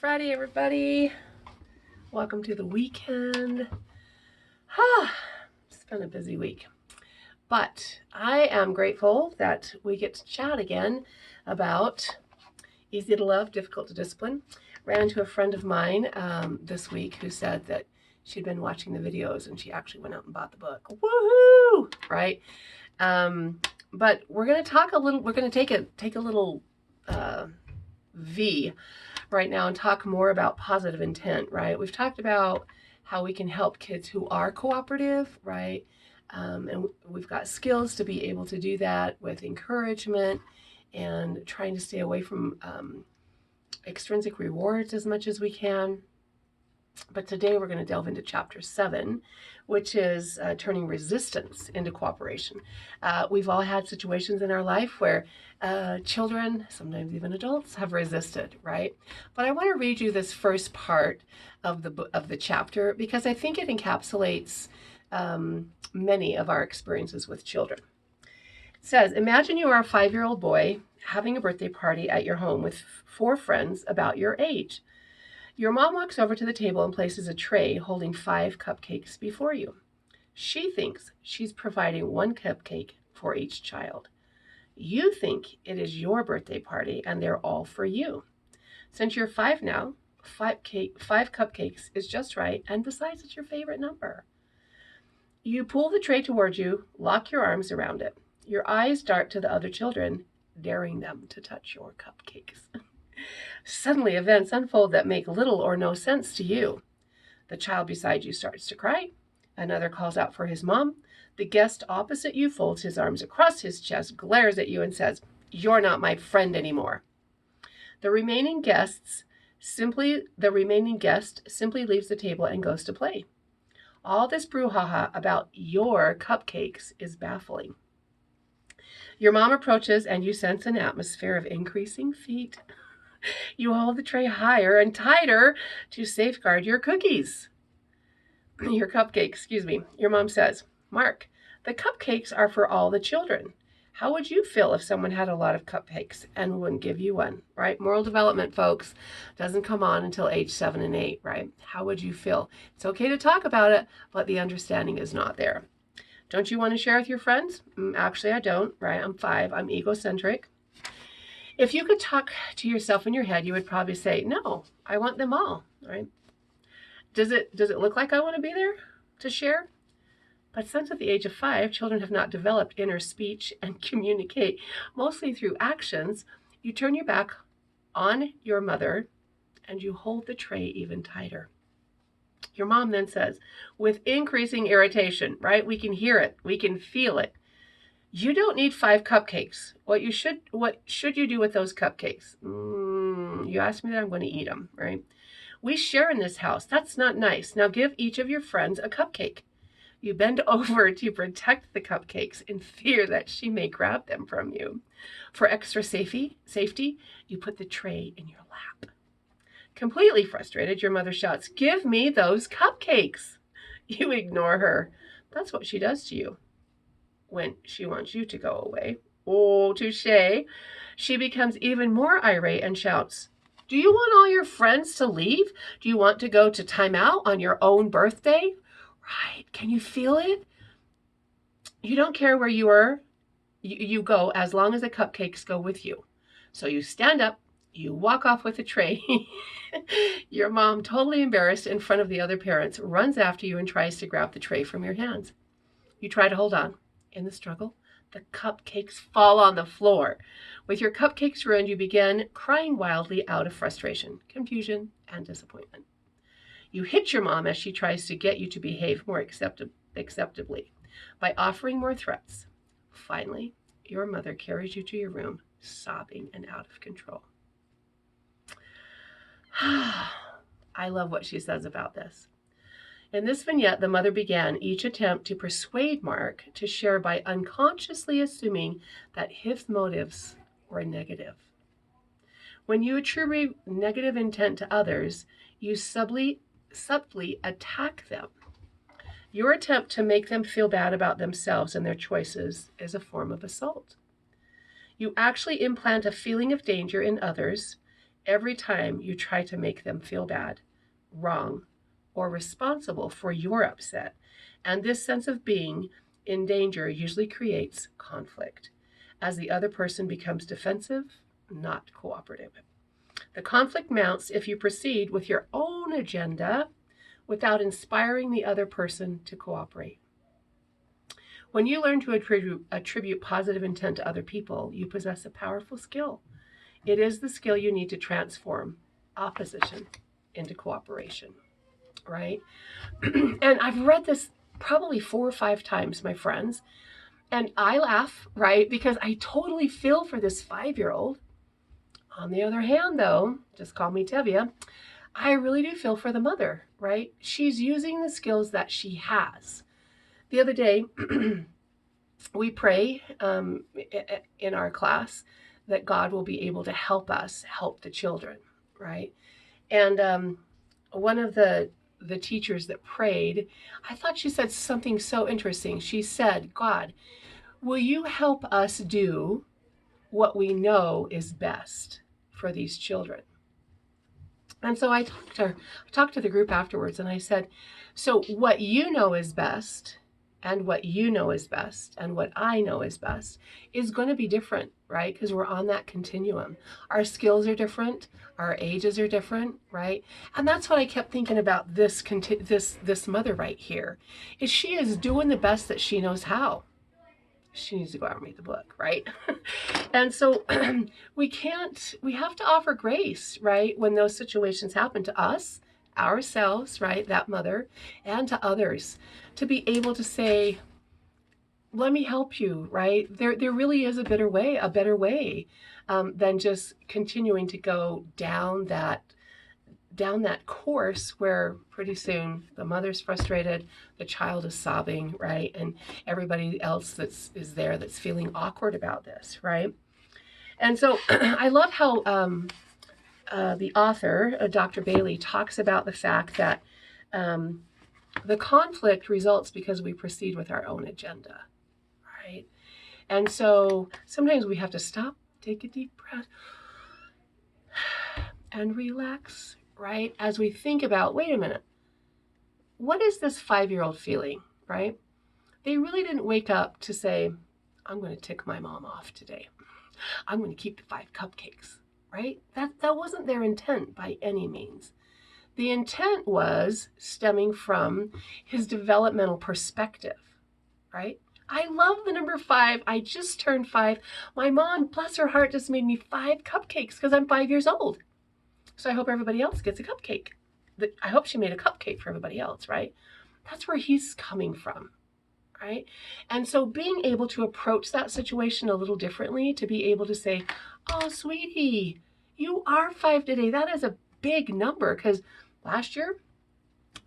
Friday, everybody. Welcome to the weekend. It's been a busy week, but I am grateful that we get to chat again about easy to love, difficult to discipline. Ran into a friend of mine this week who said that she'd been watching the videos and she actually went out and bought the book. Woohoo! Right? But we're going to talk a little. We're going to take a little V right now and talk more about positive intent, right? We've talked about how we can help kids who are cooperative, right? And we've got skills to be able to do that with encouragement and trying to stay away from extrinsic rewards as much as we can. But today we're going to delve into chapter 7, which is turning resistance into cooperation. We've all had situations in our life where children, sometimes even adults, have resisted, right? But I want to read you this first part of the chapter because I think it encapsulates many of our experiences with children. It says, imagine you are a 5-year-old boy having a birthday party at your home with 4 friends about your age. Your mom walks over to the table and places a tray holding 5 cupcakes before you. She thinks she's providing 1 cupcake for each child. You think it is your birthday party and they're all for you. Since you're 5 now, 5 cupcakes is just right, and besides, it's your favorite number. You pull the tray towards you, lock your arms around it. Your eyes dart to the other children, daring them to touch your cupcakes. Suddenly, events unfold that make little or no sense to you. The child beside you starts to cry. Another calls out for his mom. The guest opposite you folds his arms across his chest, glares at you, and says, "You're not my friend anymore." The remaining guest simply leaves the table and goes to play. All this brouhaha about your cupcakes is baffling. Your mom approaches and you sense an atmosphere of increasing feet. You hold the tray higher and tighter to safeguard your cupcakes, excuse me. Your mom says, "Mark, the cupcakes are for all the children. How would you feel if someone had a lot of cupcakes and wouldn't give you one?" Right? Moral development, folks, doesn't come on until age 7 and 8, right? How would you feel? It's okay to talk about it, but the understanding is not there. Don't you want to share with your friends? Actually, I don't, right? I'm 5. I'm egocentric. If you could talk to yourself in your head, you would probably say, "No, I want them all," right? Does it look like I want to be there to share? But since at the age of 5, children have not developed inner speech and communicate mostly through actions, you turn your back on your mother and you hold the tray even tighter. Your mom then says, with increasing irritation, right? We can hear it. We can feel it. "You don't need 5 cupcakes. What should you do with those cupcakes?" You asked me that, I'm going to eat them, right? "We share in this house. That's not nice. Now give each of your friends a cupcake." You bend over to protect the cupcakes in fear that she may grab them from you. For extra safety, you put the tray in your lap. Completely frustrated, your mother shouts, "Give me those cupcakes." You ignore her. That's what she does to you when she wants you to go away. Oh, touche. She becomes even more irate and shouts, "Do you want all your friends to leave? Do you want to go to timeout on your own birthday?" Right? Can you feel it? You don't care where you go as long as the cupcakes go with you. So you stand up, you walk off with the tray. Your mom, totally embarrassed in front of the other parents, runs after you and tries to grab the tray from your hands. You try to hold on. In the struggle, the cupcakes fall on the floor. With your cupcakes ruined, you begin crying wildly out of frustration, confusion, and disappointment. You hit your mom as she tries to get you to behave more acceptably by offering more threats. Finally, your mother carries you to your room, sobbing and out of control. I love what she says about this. In this vignette, the mother began each attempt to persuade Mark to share by unconsciously assuming that his motives were negative. When you attribute negative intent to others, you subtly attack them. Your attempt to make them feel bad about themselves and their choices is a form of assault. You actually implant a feeling of danger in others every time you try to make them feel bad, wrong, or responsible for your upset. And this sense of being in danger usually creates conflict as the other person becomes defensive, not cooperative. The conflict mounts if you proceed with your own agenda without inspiring the other person to cooperate. When you learn to attribute positive intent to other people, you possess a powerful skill. It is the skill you need to transform opposition into cooperation, right? And I've read this probably 4 or 5 times, my friends, and I laugh, right? Because I totally feel for this 5-year-old. On the other hand, though, just call me Tevya, I really do feel for the mother, right? She's using the skills that she has. The other day, we pray in our class that God will be able to help us help the children, right? And one of the teachers that prayed, I thought she said something so interesting. She said, God, will you help us do what we know is best for these children? And so I talked to the group afterwards, and I said, so what you know is best, and what you know is best, and what I know is best is going to be different, right? Because we're on that continuum. Our skills are different, our ages are different, right? And that's what I kept thinking about this mother right here, is she is doing the best that she knows how. She needs to go out and read the book, right? And so we have to offer grace, right? When those situations happen to us, ourselves, right? That mother, and to others, to be able to say, let me help you, right? There really is a better way than just continuing to go down that course where pretty soon the mother's frustrated, the child is sobbing, right? And everybody else is there that's feeling awkward about this, right? And so I love how the author, Dr. Bailey, talks about the fact that the conflict results because we proceed with our own agenda, right? And so sometimes we have to stop, take a deep breath, and relax, right? As we think about, wait a minute, what is this 5-year-old feeling, right? They really didn't wake up to say, I'm going to tick my mom off today. I'm going to keep the 5 cupcakes, right? That wasn't their intent by any means. The intent was stemming from his developmental perspective, right? I love the number 5. I just turned 5. My mom, bless her heart, just made me 5 cupcakes because I'm 5 years old. So I hope everybody else gets a cupcake. I hope she made a cupcake for everybody else, right? That's where he's coming from, right? And so being able to approach that situation a little differently, to be able to say, oh, sweetie, you are 5 today. That is a big number because last year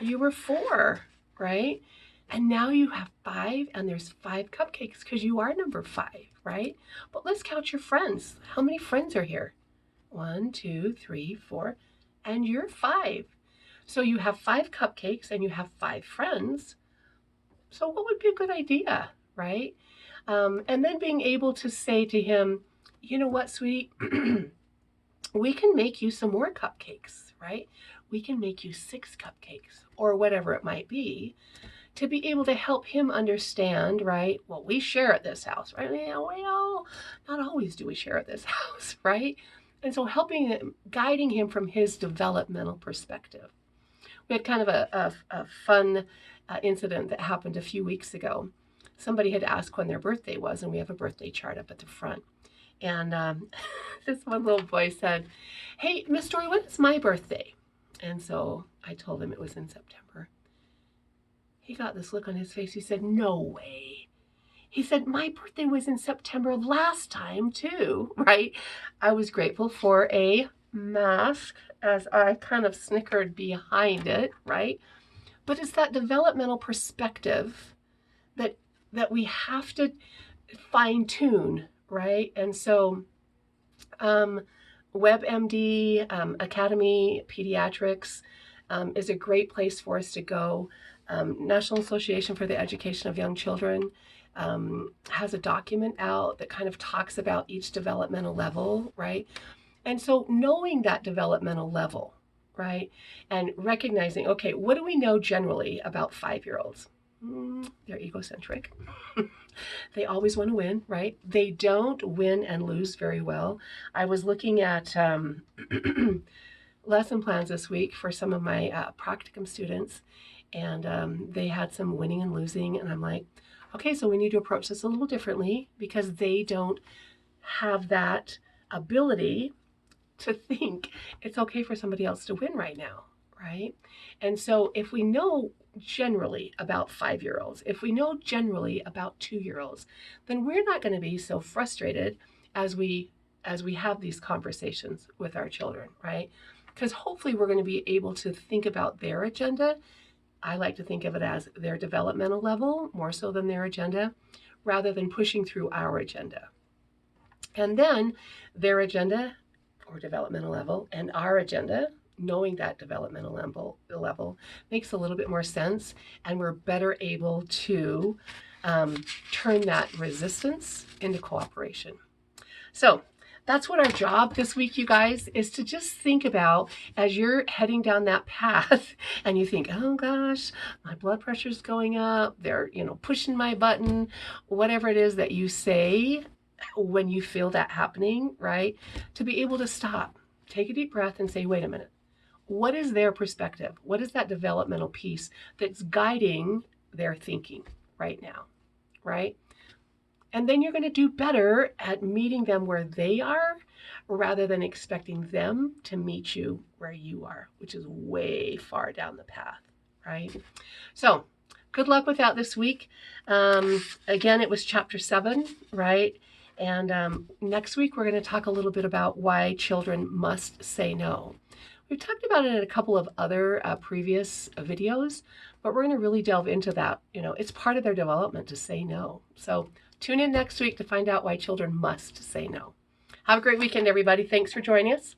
you were 4, right? And now you have 5 and there's 5 cupcakes because you are number 5, right? But let's count your friends. How many friends are here? 1, 2, 3, 4, and you're 5. So you have 5 cupcakes and you have 5 friends. So what would be a good idea, right? And then being able to say to him, you know what, sweetie, we can make you some more cupcakes, right? We can make you 6 cupcakes or whatever it might be, to be able to help him understand, right? Well, we share at this house, right? Well, not always do we share at this house, right? And so helping him, guiding him from his developmental perspective. We had kind of a fun incident that happened a few weeks ago. Somebody had asked when their birthday was, and we have a birthday chart up at the front. And this one little boy said, hey, Miss Story, when is my birthday? And so I told him it was in September. He got this look on his face. He said, no way. He said, my birthday was in September last time too, right? I was grateful for a mask as I kind of snickered behind it, right? But it's that developmental perspective that we have to fine tune, right? And so WebMD, Academy Pediatrics is a great place for us to go. National Association for the Education of Young Children has a document out that kind of talks about each developmental level, right? And so knowing that developmental level, right? And recognizing, okay, what do we know generally about 5-year-olds? They're egocentric. They always want to win, right? They don't win and lose very well. I was looking at lesson plans this week for some of my practicum students, and they had some winning and losing. And I'm like, okay, so we need to approach this a little differently because they don't have that ability to think it's okay for somebody else to win right now, right? And so if we know generally about 5-year-olds, if we know generally about 2-year-olds, then we're not going to be so frustrated as we have these conversations with our children, right? Because hopefully we're going to be able to think about their agenda. I like to think of it as their developmental level more so than their agenda, rather than pushing through our agenda. And then their agenda or developmental level and our agenda, knowing that developmental level makes a little bit more sense, and we're better able to turn that resistance into cooperation. So that's what our job this week, you guys, is to just think about as you're heading down that path and you think, oh gosh, my blood pressure's going up, they're, pushing my button, whatever it is that you say when you feel that happening, right? To be able to stop, take a deep breath and say, wait a minute, what is their perspective? What is that developmental piece that's guiding their thinking right now, right? And then you're going to do better at meeting them where they are rather than expecting them to meet you where you are, which is way far down the path, right? So good luck with that this week. Again, it was chapter 7, right? And next week, we're going to talk a little bit about why children must say no. We've talked about it in a couple of other previous videos, but we're going to really delve into that. It's part of their development to say no. So tune in next week to find out why children must say no. Have a great weekend, everybody. Thanks for joining us.